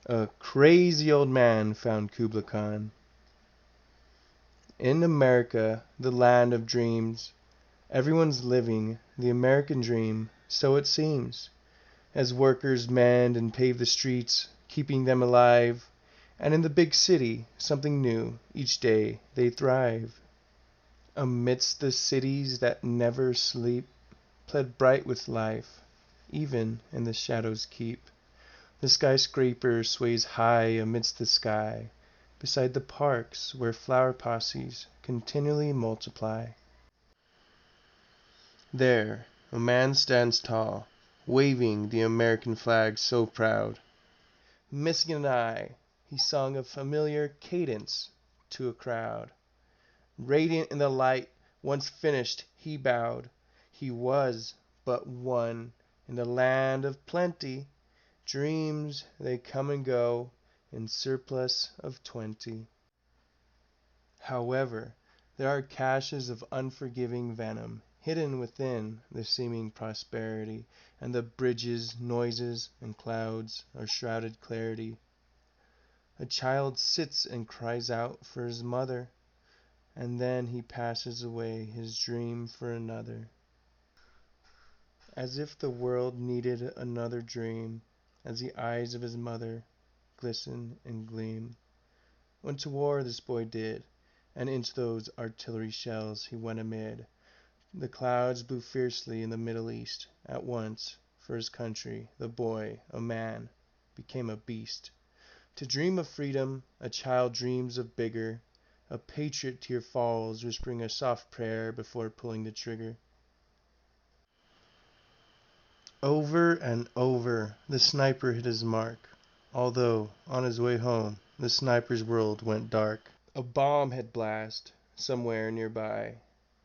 A crazy old man found Kubla Khan. In America, the land of dreams, everyone's living the American dream, so it seems, as workers mend and pave the streets, keeping them alive, and in the big city, something new, each day they thrive. Amidst the cities that never sleep, pled bright with life, even in the shadows keep. The skyscraper sways high amidst the sky, beside the parks where flower posses continually multiply. There a man stands tall, waving the American flag so proud. Missing an eye, he sung a familiar cadence to a crowd. Radiant in the light, once finished, he bowed. He was but one in the land of plenty. Dreams, they come and go in surplus of 20. However, there are caches of unforgiving venom hidden within the seeming prosperity, and the bridges, noises, and clouds are shrouded clarity. A child sits and cries out for his mother, and then he passes away his dream for another. As if the world needed another dream, as the eyes of his mother glisten and gleam. Went to war this boy did, and into those artillery shells he went amid. The clouds blew fiercely in the Middle East. At once, for his country, the boy, a man, became a beast. To dream of freedom, a child dreams of bigger. A patriot tear falls, whispering a soft prayer before pulling the trigger. Over and over, the sniper hit his mark, although, on his way home, the sniper's world went dark. A bomb had blast, somewhere nearby,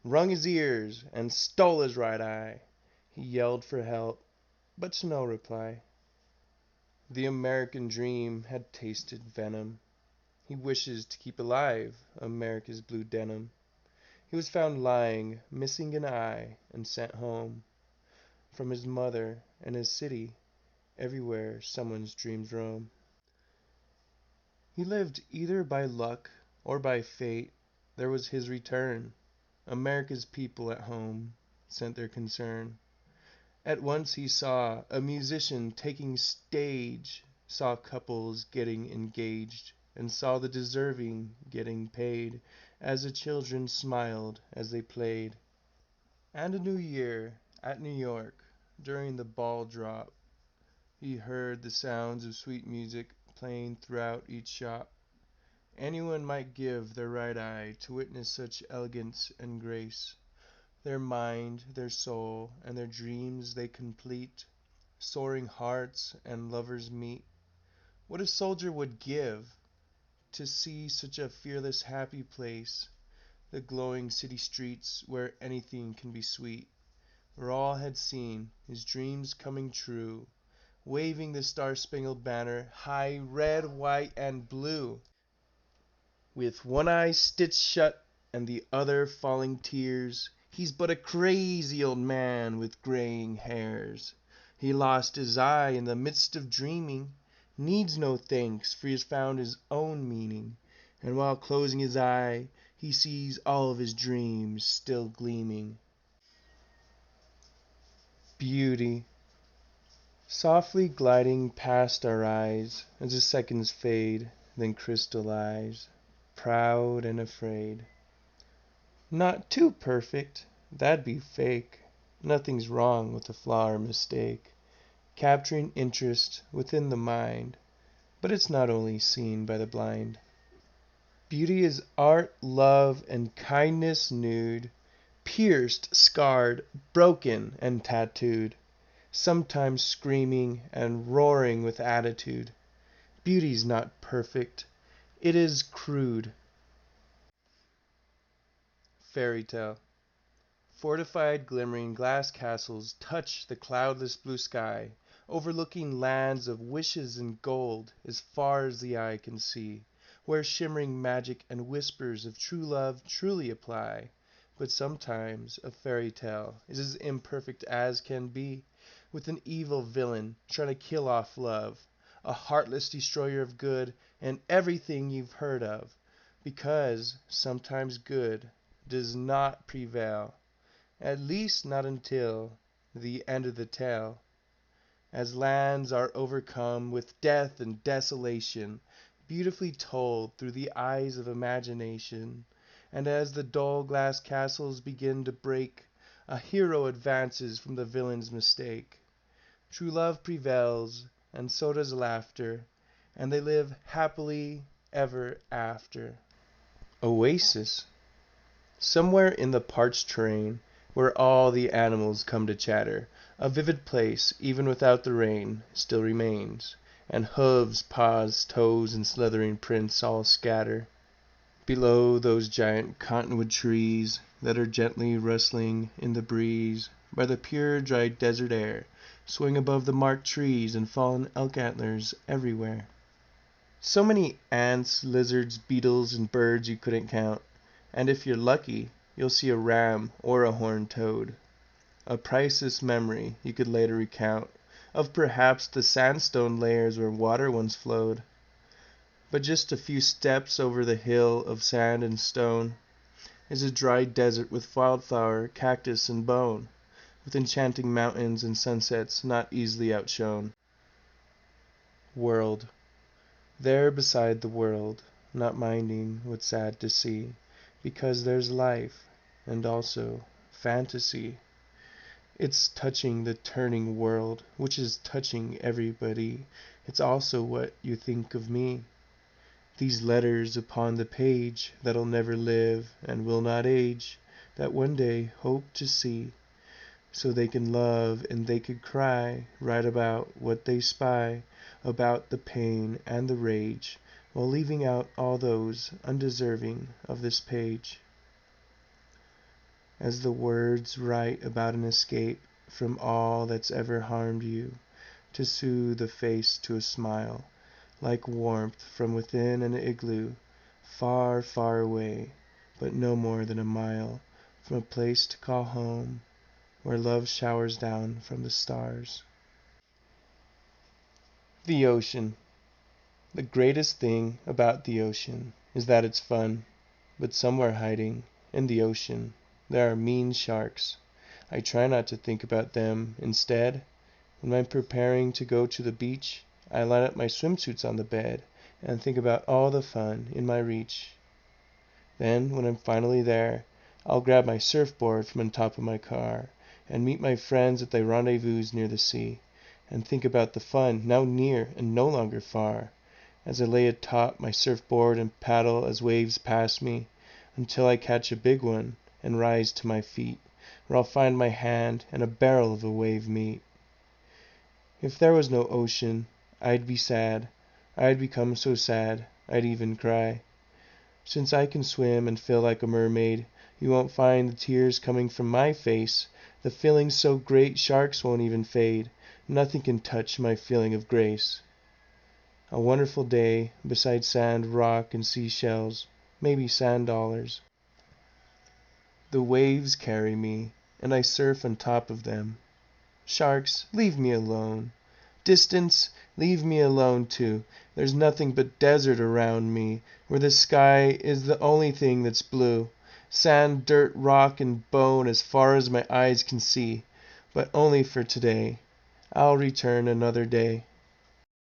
wrung his ears and stole his right eye. He yelled for help, but to no reply. The American dream had tasted venom. He wishes to keep alive America's blue denim. He was found lying, missing an eye, and sent home. From his mother and his city, everywhere someone's dreams roam. He lived either by luck or by fate. There was his return. America's people at home sent their concern. At once he saw a musician taking stage, saw couples getting engaged, and saw the deserving getting paid, as the children smiled as they played. And a new year at New York, during the ball drop, he heard the sounds of sweet music playing throughout each shop. Anyone might give their right eye to witness such elegance and grace. Their mind, their soul, and their dreams they complete, soaring hearts and lovers meet. What a soldier would give to see such a fearless happy place, the glowing city streets where anything can be sweet, where all had seen his dreams coming true, waving the star-spangled banner high red, white, and blue. With one eye stitched shut and the other falling tears, he's but a crazy old man with graying hairs. He lost his eye in the midst of dreaming, needs no thanks, for he has found his own meaning. And while closing his eye, he sees all of his dreams still gleaming. Beauty, softly gliding past our eyes as the seconds fade, then crystallize, proud and afraid. Not too perfect, that'd be fake. Nothing's wrong with a flaw or mistake, capturing interest within the mind, but it's not only seen by the blind. Beauty is art, love, and kindness nude, pierced, scarred, broken, and tattooed, sometimes screaming and roaring with attitude. Beauty's not perfect, it is crude. Fairy tale. Fortified, glimmering glass castles touch the cloudless blue sky, overlooking lands of wishes and gold as far as the eye can see, where shimmering magic and whispers of true love truly apply. But sometimes a fairy tale is as imperfect as can be, with an evil villain trying to kill off love, a heartless destroyer of good and everything you've heard of, because sometimes good does not prevail, at least not until the end of the tale, as lands are overcome with death and desolation, beautifully told through the eyes of imagination, and as the dull glass castles begin to break, a hero advances from the villain's mistake. True love prevails, and so does laughter, and they live happily ever after. Oasis. Somewhere in the parched terrain, where all the animals come to chatter, a vivid place, even without the rain, still remains, and hooves, paws, toes, and slithering prints all scatter. Below those giant cottonwood trees that are gently rustling in the breeze, by the pure, dry desert air, swing above the marked trees and fallen elk antlers everywhere. So many ants, lizards, beetles, and birds you couldn't count, and if you're lucky, you'll see a ram or a horned toad. A priceless memory you could later recount of perhaps the sandstone layers where water once flowed. But just a few steps over the hill of sand and stone is a dry desert with wildflower, cactus, and bone, with enchanting mountains and sunsets not easily outshone. World. There beside the world, not minding what's sad to see, because there's life, and also fantasy. It's touching the turning world, which is touching everybody. It's also what you think of me. These letters upon the page that'll never live and will not age, that one day hope to see, so they can love and they could cry, write about what they spy, about the pain and the rage, while leaving out all those undeserving of this page. As the words write about an escape from all that's ever harmed you, to soothe a face to a smile, like warmth from within an igloo, far, far away, but no more than a mile, from a place to call home, where love showers down from the stars. The ocean. The greatest thing about the ocean is that it's fun, but somewhere hiding in the ocean there are mean sharks. I try not to think about them. Instead, when I'm preparing to go to the beach, I line up my swimsuits on the bed and think about all the fun in my reach. Then, when I'm finally there, I'll grab my surfboard from on top of my car and meet my friends at the rendezvous near the sea, and think about the fun now near and no longer far, as I lay atop my surfboard and paddle as waves pass me, until I catch a big one and rise to my feet, where I'll find my hand and a barrel of a wave meet. If there was no ocean, I'd be sad. I'd become so sad, I'd even cry. Since I can swim and feel like a mermaid, you won't find the tears coming from my face. The feeling's so great sharks won't even fade. Nothing can touch my feeling of grace. A wonderful day beside sand, rock, and seashells, maybe sand dollars. The waves carry me, and I surf on top of them. Sharks, leave me alone. Distance, leave me alone too. There's nothing but desert around me, where the sky is the only thing that's blue. Sand, dirt, rock, and bone as far as my eyes can see, but only for today. I'll return another day.